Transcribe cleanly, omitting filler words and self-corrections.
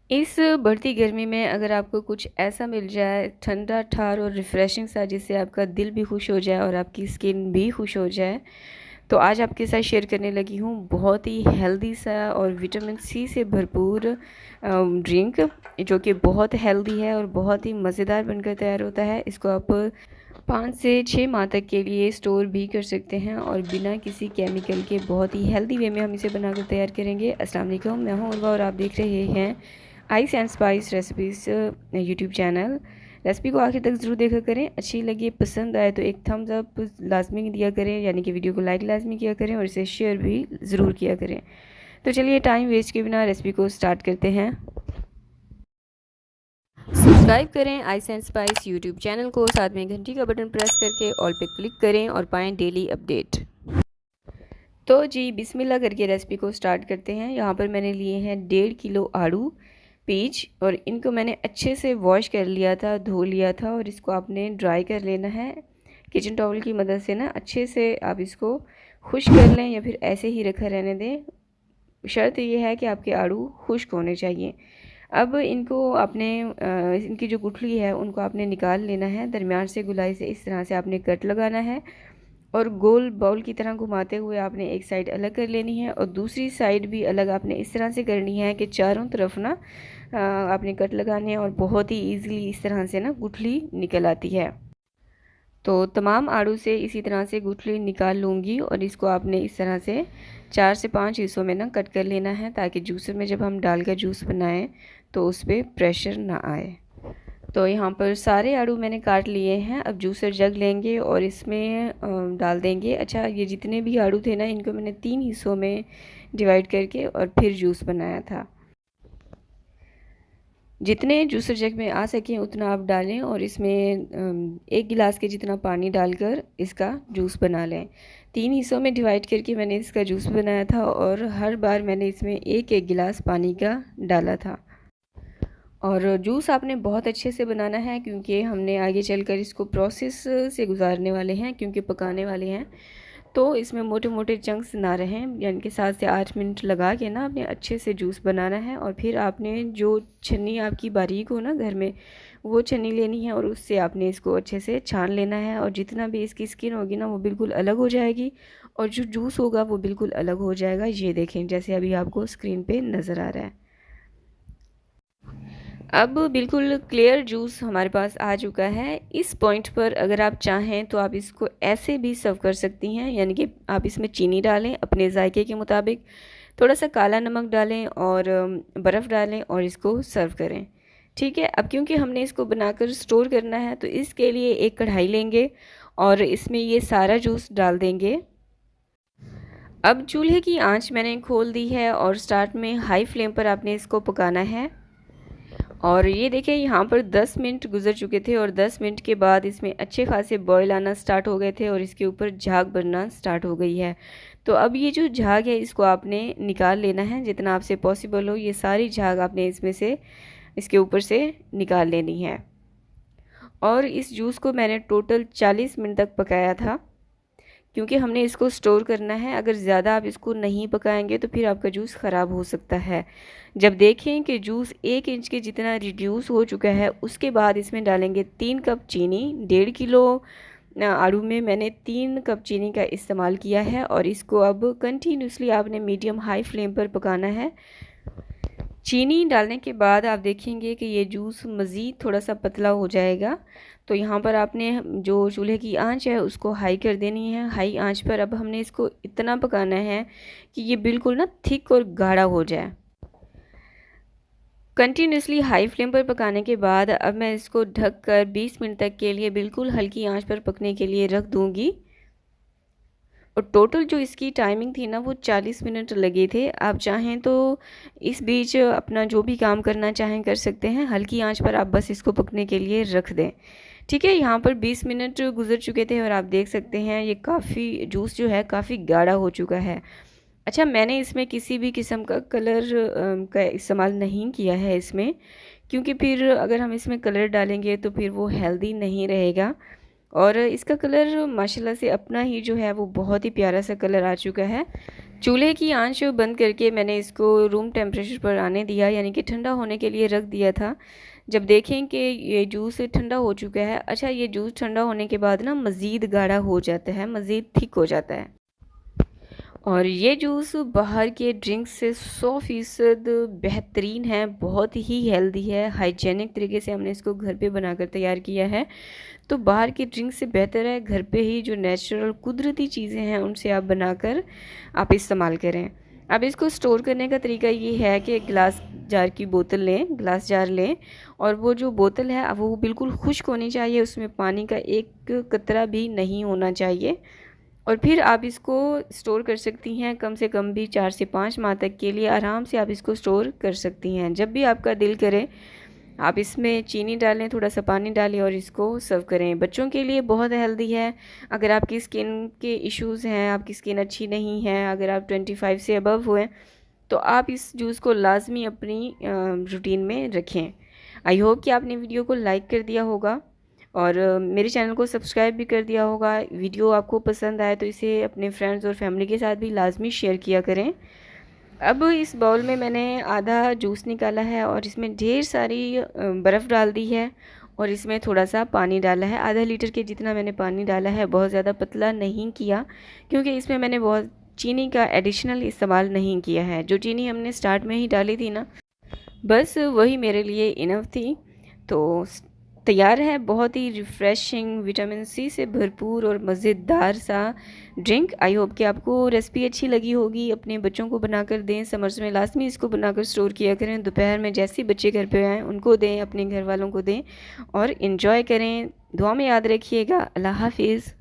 इस बढ़ती गर्मी में अगर आपको कुछ ऐसा मिल जाए ठंडा ठार और रिफ़्रेशिंग सा, जिससे आपका दिल भी खुश हो जाए और आपकी स्किन भी खुश हो जाए, तो आज आपके साथ शेयर करने लगी हूँ बहुत ही हेल्दी सा और विटामिन सी से भरपूर ड्रिंक, जो कि बहुत हेल्दी है और बहुत ही मज़ेदार बनकर तैयार होता है। इसको आप 5 से 6 माह तक के लिए स्टोर भी कर सकते हैं और बिना किसी केमिकल के बहुत ही हेल्दी वे में हम इसे बनाकर तैयार करेंगे। अस्सलाम वालेकुम, मैं हूँ उर्वा और आप देख रहे हैं ice and spice recipes YouTube channel. Recipe को आखिर तक ज़रूर देखा करें। अच्छी लगे, पसंद आए तो एक थम्स अप लाजमी दिया करें, यानी कि वीडियो को लाइक लाजमी किया करें और इसे शेयर भी ज़रूर किया करें। तो चलिए टाइम वेस्ट के बिना रेसिपी को स्टार्ट करते हैं। सब्सक्राइब करें ice and spice YouTube channel को, साथ में घंटी का बटन प्रेस करके ऑल पे क्लिक करें और पाएँ डेली अपडेट। तो जी बिस्मिल्लाह करके रेसिपी को स्टार्ट करते हैं। यहाँ पर मैंने लिए हैं 1.5 किलो आड़ू पीच और इनको मैंने अच्छे से वॉश कर लिया था, धो लिया था और इसको आपने ड्राई कर लेना है किचन टॉवल की मदद से ना। अच्छे से आप इसको खुश्क कर लें या फिर ऐसे ही रखा रहने दें। शर्त ये है कि आपके आड़ू खुश्क होने चाहिए। अब इनको आपने इनकी जो गुठली है उनको आपने निकाल लेना है। दरमियान से गुलाई से इस तरह से आपने कट लगाना है और गोल बाउल की तरह घुमाते हुए आपने एक साइड अलग कर लेनी है और दूसरी साइड भी अलग आपने इस तरह से करनी है कि चारों तरफ ना आपने कट लगाने हैं और बहुत ही ईजीली इस तरह से ना गुठली निकल आती है। तो तमाम आड़ू से इसी तरह से गुठली निकाल लूँगी और इसको आपने इस तरह से 4 से 5 हिस्सों में ना कट कर लेना है, ताकि जूसर में जब हम डाल कर जूस बनाएं तो उस पर प्रेशर ना आए। तो यहाँ पर सारे आड़ू मैंने काट लिए हैं। अब जूसर जग लेंगे और इसमें डाल देंगे। अच्छा, ये जितने भी आड़ू थे ना, इनको मैंने 3 हिस्सों में डिवाइड करके और फिर जूस बनाया था। जितने जूसर जग में आ सकें उतना आप डालें और इसमें 1 गिलास के जितना पानी डालकर इसका जूस बना लें। 3 हिस्सों में डिवाइड करके मैंने इसका जूस बनाया था और हर बार मैंने इसमें एक गिलास पानी का डाला था। और जूस आपने बहुत अच्छे से बनाना है, क्योंकि हमने आगे चलकर इसको प्रोसेस से गुजारने वाले हैं, क्योंकि पकाने वाले हैं। तो इसमें मोटे मोटे चंक्स ना रहें, यानी कि 7 से 8 मिनट लगा के ना आपने अच्छे से जूस बनाना है। और फिर आपने जो छन्नी आपकी बारीक हो ना घर में, वो छन्नी लेनी है और उससे आपने इसको अच्छे से छान लेना है। और जितना भी इसकी स्किन होगी ना वो बिल्कुल अलग हो जाएगी और जो जूस होगा वो बिल्कुल अलग हो जाएगा। ये देखें, जैसे अभी आपको स्क्रीन पे नज़र आ रहा है। अब बिल्कुल क्लियर जूस हमारे पास आ चुका है। इस पॉइंट पर अगर आप चाहें तो आप इसको ऐसे भी सर्व कर सकती हैं, यानी कि आप इसमें चीनी डालें अपने जायके के मुताबिक, थोड़ा सा काला नमक डालें और बर्फ़ डालें और इसको सर्व करें। ठीक है। अब क्योंकि हमने इसको बनाकर स्टोर करना है तो इसके लिए एक कढ़ाई लेंगे और इसमें ये सारा जूस डाल देंगे। अब चूल्हे की आंच मैंने खोल दी है और स्टार्ट में हाई फ्लेम पर आपने इसको पकाना है। और ये देखिए यहाँ पर 10 मिनट गुजर चुके थे और 10 मिनट के बाद इसमें अच्छे खासे बॉयल आना स्टार्ट हो गए थे और इसके ऊपर झाग बनना स्टार्ट हो गई है। तो अब ये जो झाग है इसको आपने निकाल लेना है, जितना आपसे पॉसिबल हो ये सारी झाग आपने इसमें से इसके ऊपर से निकाल लेनी है। और इस जूस को मैंने टोटल 40 मिनट तक पकाया था, क्योंकि हमने इसको स्टोर करना है। अगर ज़्यादा आप इसको नहीं पकाएंगे तो फिर आपका जूस ख़राब हो सकता है। जब देखें कि जूस 1 इंच के जितना रिड्यूस हो चुका है, उसके बाद इसमें डालेंगे 3 कप चीनी। 1.5 किलो आड़ू में मैंने 3 कप चीनी का इस्तेमाल किया है और इसको अब कंटिन्यूसली आपने मीडियम हाई फ्लेम पर पकाना है। चीनी डालने के बाद आप देखेंगे कि ये जूस मज़ीद थोड़ा सा पतला हो जाएगा। तो यहाँ पर आपने जो चूल्हे की आंच है उसको हाई कर देनी है। हाई आंच पर अब हमने इसको इतना पकाना है कि ये बिल्कुल ना थिक और गाढ़ा हो जाए। कंटिन्यूसली हाई फ्लेम पर पकाने के बाद अब मैं इसको ढककर 20 मिनट तक के लिए बिल्कुल हल्की आंच पर पकने के लिए रख दूँगी। और टोटल जो इसकी टाइमिंग थी ना वो 40 मिनट लगे थे। आप चाहें तो इस बीच अपना जो भी काम करना चाहें कर सकते हैं। हल्की आंच पर आप बस इसको पकने के लिए रख दें। ठीक है। यहाँ पर 20 मिनट गुजर चुके थे और आप देख सकते हैं ये काफ़ी जूस जो है काफ़ी गाढ़ा हो चुका है। अच्छा, मैंने इसमें किसी भी किस्म का कलर का इस्तेमाल नहीं किया है इसमें, क्योंकि फिर अगर हम इसमें कलर डालेंगे तो फिर वो हेल्दी नहीं रहेगा। और इसका कलर माशाल्लाह से अपना ही जो है वो बहुत ही प्यारा सा कलर आ चुका है। चूल्हे की आंच बंद करके मैंने इसको रूम टेम्परेचर पर आने दिया, यानी कि ठंडा होने के लिए रख दिया था। जब देखें कि ये जूस ठंडा हो चुका है, अच्छा ये जूस ठंडा होने के बाद ना मज़ीद गाढ़ा हो जाता है, मज़ीद थिक हो जाता है। और ये जूस बाहर के ड्रिंक से 100% बेहतरीन है, बहुत ही हेल्दी है। हाइजेनिक तरीके से हमने इसको घर पे बनाकर तैयार किया है, तो बाहर की ड्रिंक से बेहतर है घर पे ही जो नेचुरल कुदरती चीज़ें हैं उनसे आप बनाकर आप इस्तेमाल करें। अब इसको स्टोर करने का तरीका ये है कि ग्लास जार की बोतल लें, ग्लास जार लें, और वो जो बोतल है अब वो बिल्कुल खुश्क होनी चाहिए, उसमें पानी का एक कतरा भी नहीं होना चाहिए। और फिर आप इसको स्टोर कर सकती हैं, कम से कम भी 4 से 5 माह तक के लिए आराम से आप इसको स्टोर कर सकती हैं। जब भी आपका दिल करे आप इसमें चीनी डालें, थोड़ा सा पानी डालें और इसको सर्व करें। बच्चों के लिए बहुत हेल्दी है। अगर आपकी स्किन के इश्यूज़ हैं, आपकी स्किन अच्छी नहीं है, अगर आप 25 से अबव हुए तो आप इस जूस को लाजमी अपनी रूटीन में रखें। आई होप कि आपने वीडियो को लाइक कर दिया होगा और मेरे चैनल को सब्सक्राइब भी कर दिया होगा। वीडियो आपको पसंद आए तो इसे अपने फ्रेंड्स और फैमिली के साथ भी लाजमी शेयर किया करें। अब इस बाउल में मैंने आधा जूस निकाला है और इसमें ढेर सारी बर्फ़ डाल दी है और इसमें थोड़ा सा पानी डाला है। आधा लीटर के जितना मैंने पानी डाला है, बहुत ज़्यादा पतला नहीं किया क्योंकि इसमें मैंने बहुत चीनी का एडिशनल इस्तेमाल नहीं किया है। जो चीनी हमने स्टार्ट में ही डाली थी ना, बस वही मेरे लिए इनफ थी। तो तैयार है बहुत ही रिफ़्रेशिंग, विटामिन सी से भरपूर और मज़ेदार सा ड्रिंक। आई होप कि आपको रेसिपी अच्छी लगी होगी। अपने बच्चों को बनाकर दें, समर्स में लाजमी इसको बनाकर स्टोर किया करें। दोपहर में जैसे बच्चे घर पे आएँ उनको दें, अपने घर वालों को दें और इन्जॉय करें। दुआ में याद रखिएगा। अल्लाह हाफिज़।